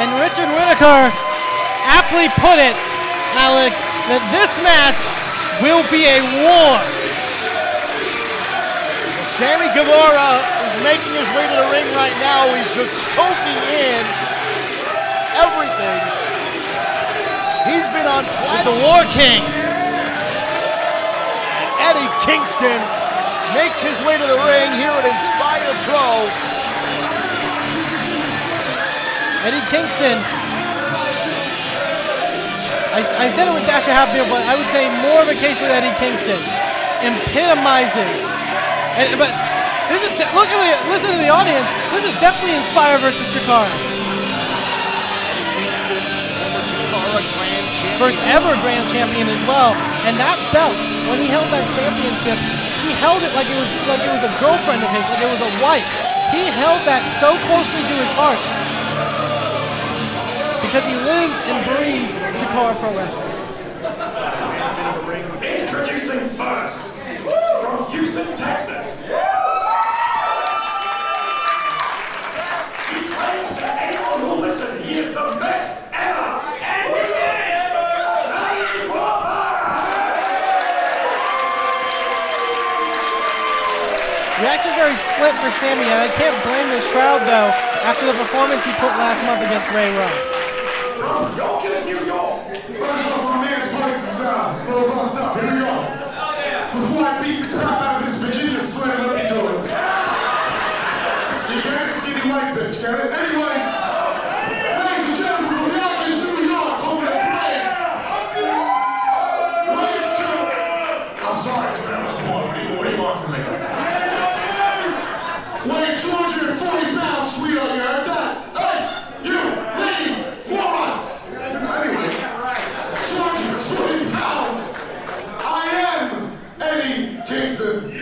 And Richard Whitaker aptly put it, Alex, that this match will be a war. Sammy Guevara is making his way to the ring right now. He's just choking in everything. He's been on with the War King. And Eddie Kingston makes his way to the ring here at Inspire Pro. Eddie Kingston. I said it with Dasha Hatfield, but I would say more of a case with Eddie Kingston. Epitomizes. But this is, listen to the audience. This is definitely Inspire versus Chikara. Eddie Kingston, former Chikara Grand Champion. First ever Grand Champion as well. And that belt, when he held that championship, he held it like it was a girlfriend of his, like it was a wife. He held that so closely to his heart. Because he lives and breathes Chikara Pro Wrestling. Introducing first, from Houston, Texas. He claims to anyone who listens he is the best ever. And he is Sammy Guevara. Reaction's very split for Sammy, and I can't blame this crowd though after the performance he put last month against Ray Rowe. From Yonkers, New York. First off, my man's voice is a little roughed up. Here we go. Before I beat the crap out of this Virginia slam, let me do it. You can't skinny white bitch, got it? Anyway, ladies and gentlemen, from Yonkers, New York, home of the brand. I'm sorry, man, I was born. What do you want from me? Weigh 240 pounds, sweetheart, you heard that? Hey, you, ladies, morons! Anyway, 240 pounds. I am Eddie Kingston.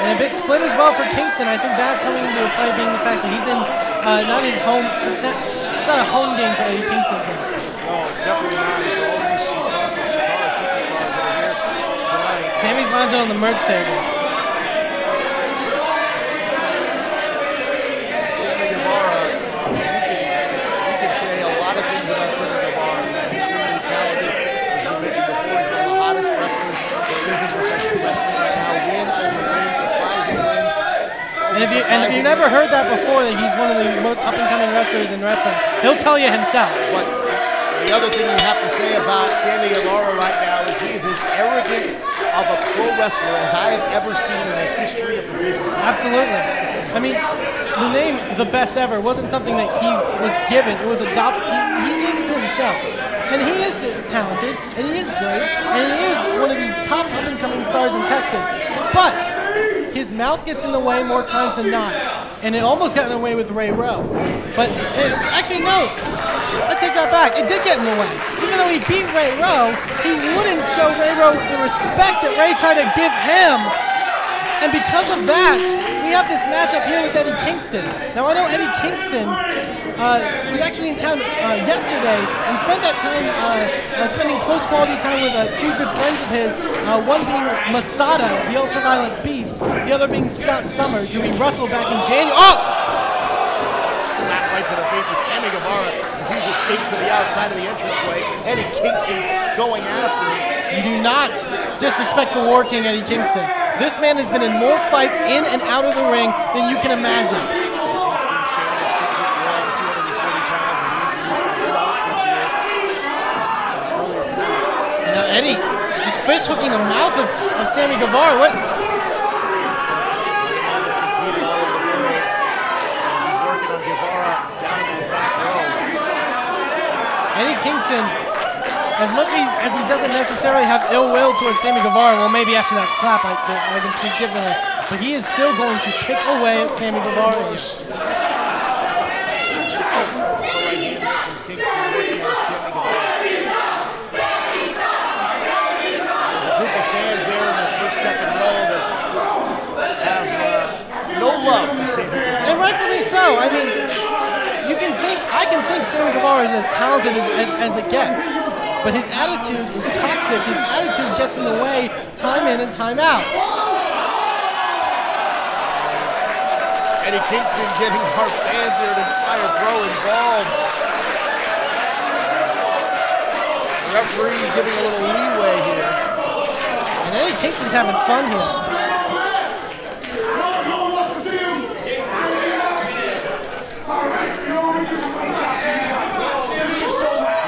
And a bit split as well for Kingston. I think that coming into play being the fact that he's in not his home. It's not a home game for Eddie Kingston. No, definitely not. For all these Chikara superstars that are here tonight. Sammy's lounging on the merch table. Sammy Guevara, you can say a lot of things about Sammy Guevara. He's extremely talented. As we mentioned before, he's one of the hottest wrestlers there is in professional wrestling right now. Win over win, surprising win. And if you never heard that before, that he's one of the most up-and-coming wrestlers in wrestling, he'll tell you himself. But the other thing you have to say about Sammy Guevara right now is he is as arrogant of a pro wrestler as I have ever seen in the history of the business. Absolutely. I mean, the name The Best Ever wasn't something that he was given. It was adopted. He gave it to himself. And he is talented, and he is great, and he is one of the top up-and-coming stars in Texas. But his mouth gets in the way more times than not. And it almost got in the way with Ray Rowe. But actually, no. I take that back. It did get in the way. Even though he beat Ray Rowe, he wouldn't show Ray Rowe the respect that Ray tried to give him. And because of that, we have this matchup here with Eddie Kingston. Now, I know Eddie Kingston was actually in town yesterday and spent that time spending close quality time with two good friends of his, one being Masada, the ultraviolet beast, the other being Scott Summers, who he wrestled back in January. Oh! Slap right to the face of Sammy Guevara as he's escaped to the outside of the entranceway. Eddie Kingston going after him. You do not disrespect the War King, Eddie Kingston. This man has been in more fights in and out of the ring than you can imagine. Kingston standing at 6'1", 240 pounds, and he introduced himself this year earlier tonight. And now Eddie just fish hooking the mouth of Sammy Guevara. What? Eddie Kingston, as much as he doesn't necessarily have ill will towards Sammy Guevara, well, maybe after that slap I can speak differently, but he is still going to pick away at Sammy Guevara. A group of fans there in the first, second row that have no love for Sammy Guevara. And rightfully so. I mean, I can think Sammy Guevara is as talented as it gets, but his attitude is toxic. His attitude gets in the way time in and time out. Eddie Kingston getting our fans here to Fire Pro involved. The referee giving a little leeway here. And Eddie Kingston's having fun here.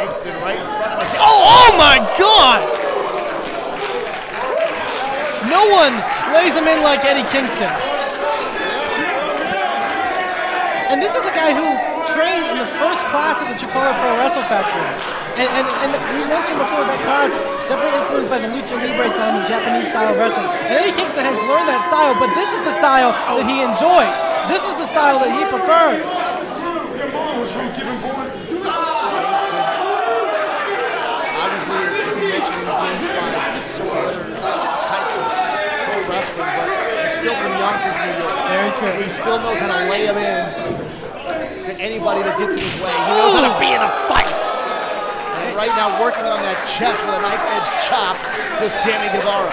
Kingston right in front of us. Oh my God! No one lays him in like Eddie Kingston. And this is a guy who trained in the first class of the Chicago Pro Wrestle Factory. And we mentioned before that class definitely influenced by the Lucha Libre style and the Japanese style of wrestling. And Eddie Kingston has learned that style, but this is the style that he enjoys. This is the style that he prefers. Obviously, as you mentioned, influenced by certain types of pro wrestling, but he's still from Yonkers, New York. Very true. He still knows how to lay him in to anybody that gets in his way. He knows how to be in a fight. And right now, working on that chest with a knife-edge chop to Sammy Guevara.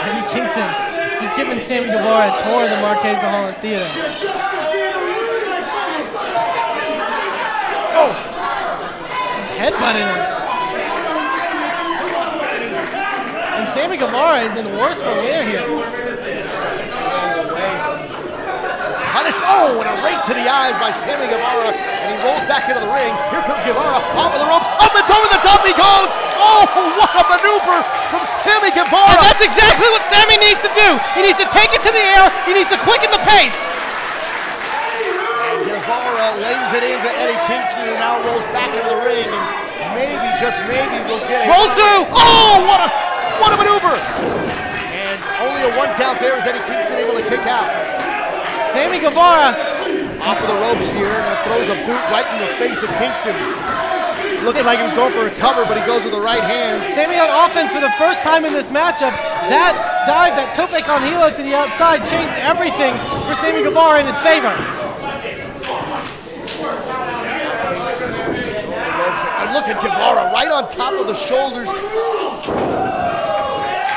Eddie Kingston just giving Sammy Guevara a tour of the Marquesa Hall and Theater. Oh! He's headbutting him. And Sammy Guevara is in worse for wear here. Punished. Oh, and a right to the eyes by Sammy Guevara, and he rolls back into the ring. Here comes Guevara, off of the ropes, up and over the top he goes. Oh, what a maneuver from Sammy Guevara. And that's exactly what Sammy needs to do. He needs to take it to the air. He needs to quicken the pace. And Guevara lays it into Eddie Kingston, who now rolls back into the ring, and maybe, just maybe, we'll get a... Rolls through. Oh, what a maneuver. And only a one count there as Eddie Kingston able to kick out. Sammy Guevara off of the ropes here, and throws a boot right in the face of Kingston. Looking like he was going for a cover, but he goes with the right hand. Sammy on offense for the first time in this matchup. That dive, that tope con hilo to the outside changed everything for Sammy Guevara in his favor. Kingston on the ropes. And look at Guevara right on top of the shoulders.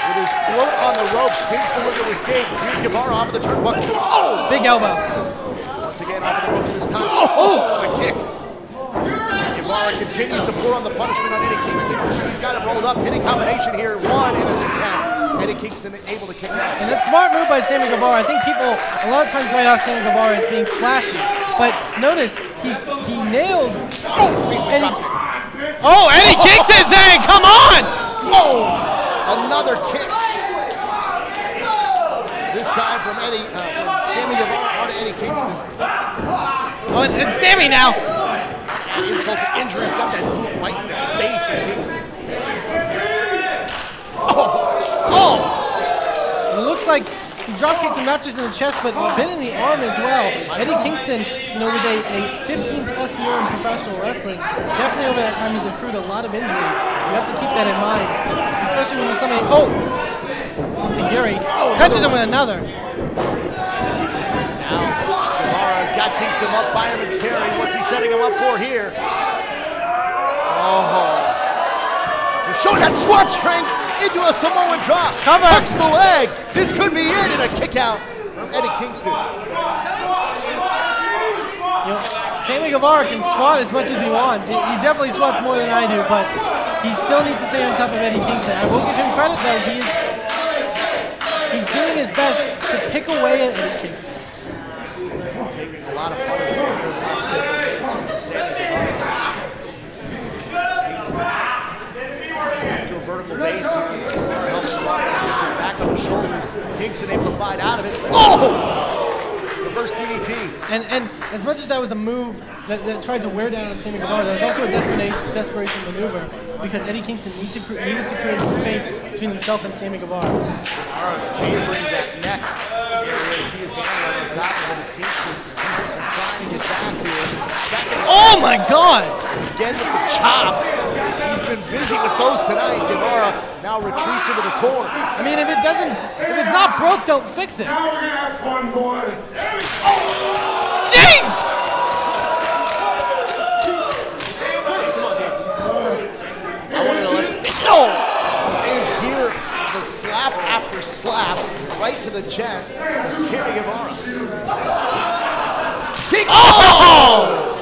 With his throat on the ropes, Kingston looking to escape. Here's Guevara off of the turnbuckle. Oh! Big elbow. Once again off of the ropes this time. Oh! What a kick. Guevara continues to pour on the punishment on Eddie Kingston. He's got him rolled up, hitting combination here. 1 and a 2 count. Eddie Kingston able to kick out. And that's a smart move by Sammy Guevara. I think people a lot of times write off Sammy Guevara as being flashy. But notice, he nailed Eddie. Oh, Eddie Kingston saying, come on! Oh! Another kick. This time from Sammy Guevara onto Eddie Kingston. Oh, and Sammy now. Insult to injury, he's got that boot right in the face of Kingston. Oh! It looks like he drop kicked him not just in the chest, but a bit in the arm as well. Eddie Kingston, with a 15-plus year in professional wrestling, definitely over that time he's accrued a lot of injuries. You have to keep that in mind, especially when you're somebody. Oh! Yuri catches him with another. Got Kingston up, fireman's carry. What's he setting him up for here? Oh. He's showing that squat strength into a Samoan drop. Cover. Hooks the leg. This could be it, and a kick out from Eddie Kingston. Sammy Guevara can squat as much as he wants. He definitely squats more than I do, but he still needs to stay on top of Eddie Kingston. I will give him credit, though. He's doing his best to pick away at Eddie Kingston. Taking a lot of punishment over the last several minutes from Sammy Guevara. Back to a vertical base here. Helps him up and gets him back on the shoulders. Kingston able to fight out of it. Oh! Reverse DDT. And as much as that was a move that tried to wear down Sammy Guevara, there was also a desperation maneuver because Eddie Kingston needed to create space between himself and Sammy Guevara. Favoring that neck. There he is. See his hand right on top of his Kingston. He's trying to get back here. Oh my God! Again with the chops. He's been busy with those tonight. Guevara now retreats into the corner. I mean, if it's not broke, don't fix it. Now we're gonna have fun, boy. Jeez! I wanted to let it no! Hands here. The was slap after slap right to the chest of Sammy Guevara. Kick! Oh!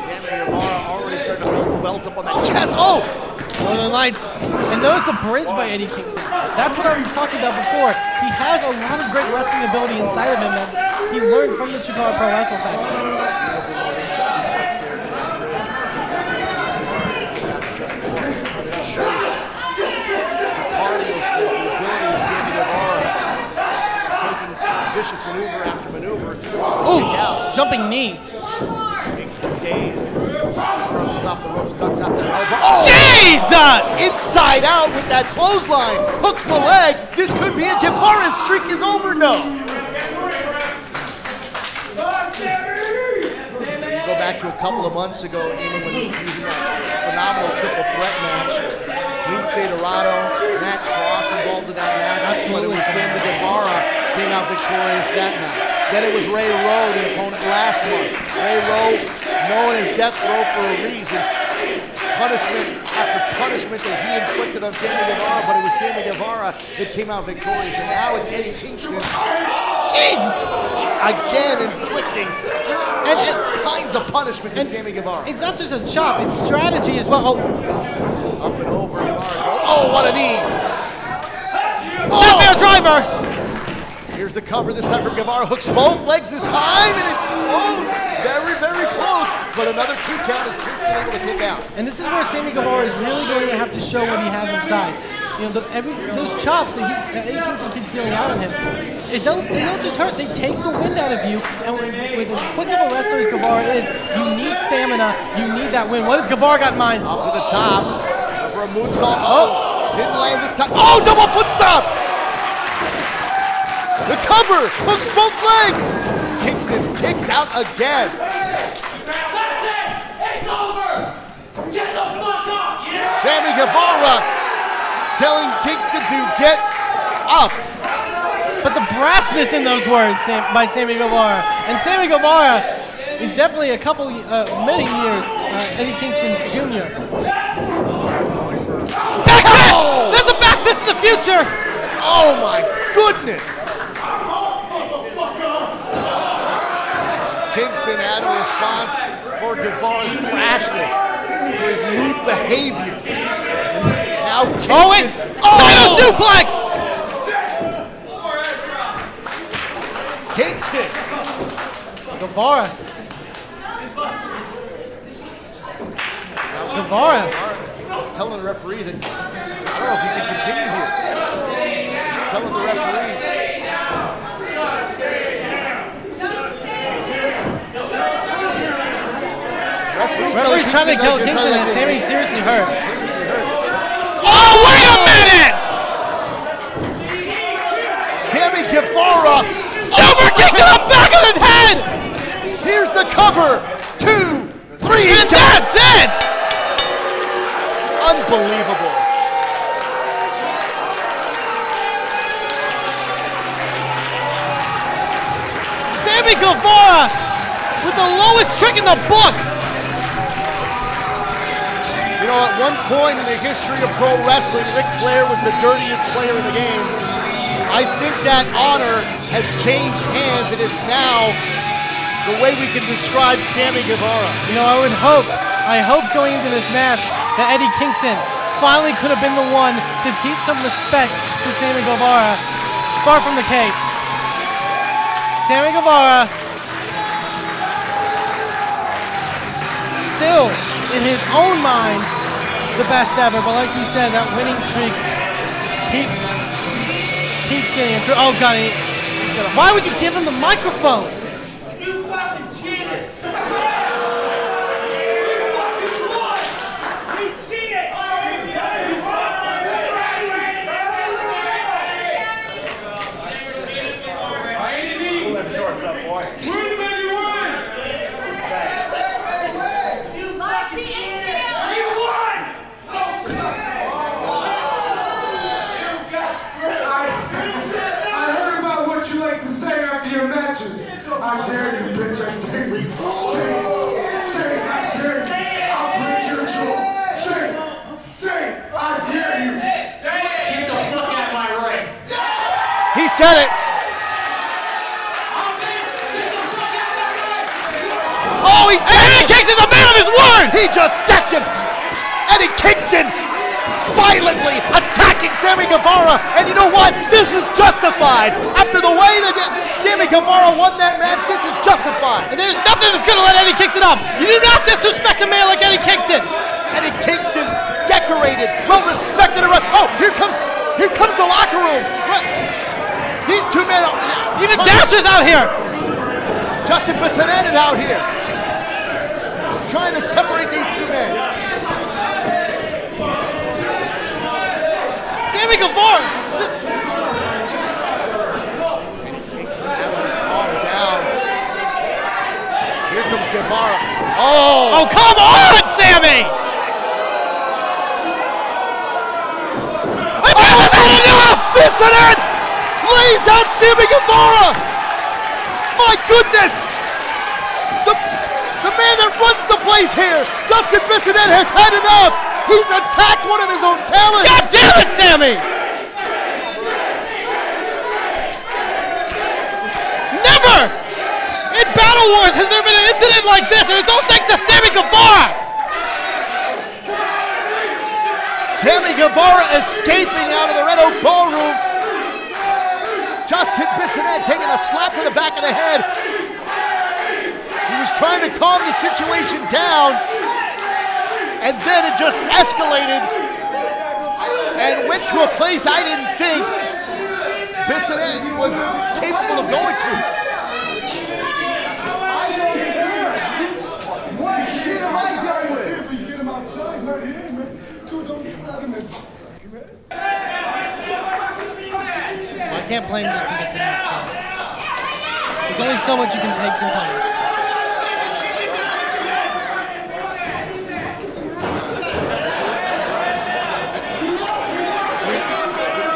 Sammy Guevara already starting to build welt up on that chest. Oh! Northern Lights. And there's the bridge by Eddie Kingston. That's what I was talking about before. He has a lot of great wrestling ability inside of him that he learned from the Chicago Pro Wrestle Factory. Vicious maneuver after maneuver. It's still a kick out. Jumping knee. Kingston dazed. Runs off the ropes, ducks out the elbow. Oh! Jesus! Inside out with that clothesline. Hooks the leg. This could be it. Guevara's streak is over. No. You go back to a couple of months ago, even when he was using that phenomenal triple threat match. Lindsay Dorado, Matt Cross involved in that match. But it was Sammy Guevara came out victorious that night. Then it was Ray Rowe, the opponent last month. Ray Rowe, known as Death Row for a reason. Punishment after punishment that he inflicted on Sammy Guevara, but it was Sammy Guevara that came out victorious. And now it's Eddie Kingston. Jesus! Again inflicting and kinds of punishment to Sammy Guevara. It's not just a chop, it's strategy as well. Oh. Up and over Guevara. Oh, what a knee! Snapmare driver! Here's the cover this time from Guevara. Hooks both legs this time, and it's close. Very, very close. But another 2 count as Kingston able to kick out. And this is where Sammy Guevara is really going to have to show what he has inside. You know, those chops that Eddie Kingston keeps dealing out on him, they don't just hurt, they take the wind out of you. And with as quick of a wrestler as Guevara is, you need stamina, you need that win. What has Guevara got in mind? Up to the top, for a moonsault. Oh, didn't land this time. Oh, double foot stop! The cover, hooks both legs. Kingston kicks out again. That's it! It's over! Get the fuck up! Yeah! Sammy Guevara telling Kingston to get up. But the brashness in those words by Sammy Guevara. And Sammy Guevara is definitely many years Eddie Kingston's junior. Back fist! Oh! There's a back fist in the future! Oh my goodness! Kingston had a response for Guevara's brashness, for his lewd behavior. And now Kingston. Oh wait! Oh! Suplex! Kingston. Guevara. Guevara. Telling the referee that I don't know if he can continue here. Telling the referee. Referee's trying to kill Kingston and Sammy's seriously hurt. Oh, wait a minute! Sammy Guevara. Super kick to the back of the head! Here's the cover. 2, 3, and that's it! Unbelievable. Sammy Guevara with the lowest trick in the book. You know, at one point in the history of pro wrestling, Ric Flair was the dirtiest player in the game. I think that honor has changed hands, and it's now the way we can describe Sammy Guevara. You know, I hope going into this match that Eddie Kingston finally could have been the one to teach some respect to Sammy Guevara. Far from the case. Sammy Guevara still, in his own mind, the best ever. But like you said, that winning streak keeps getting improved. Oh God! Why would you give him the microphone? You fucking cheated! said it. Oh, he Eddie Kingston's a man of his word! He just decked him. Eddie Kingston violently attacking Sammy Guevara. And you know what? This is justified. After the way that Sammy Guevara won that match, this is justified. And there's nothing that's going to let Eddie Kingston up. You do not disrespect a man like Eddie Kingston. Eddie Kingston, decorated, well respected. Oh, here comes the locker room. These two men, even Dasher's out here. Justin Bissonette out here, trying to separate these two men. Sammy Guevara. Kingston having to calm down. Here comes Guevara. Oh, come on, Sammy! Bissonette lays out Sammy Guevara. My goodness! The man that runs the place here, Justin Bissonette, has had enough. He's attacked one of his own talents. God damn it, Sammy! Never in Battle Wars has there been an incident like this, and it's all thanks to Sammy Guevara. Sammy Guevara escaping out of the Red Oak Ballroom. Justin Bissonette taking a slap to the back of the head. He was trying to calm the situation down, and then it just escalated and went to a place I didn't think Bissonette was capable of going to. What shit am I done with? You get him outside, not here, man. I can't blame Justin Bissonette. There's only so much you can take sometimes.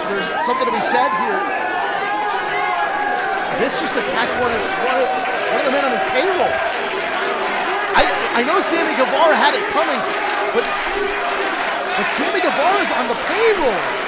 There's something to be said here. This just attacked one of the men on his payroll. I know Sammy Guevara had it coming, but Sammy Guevara's on the payroll.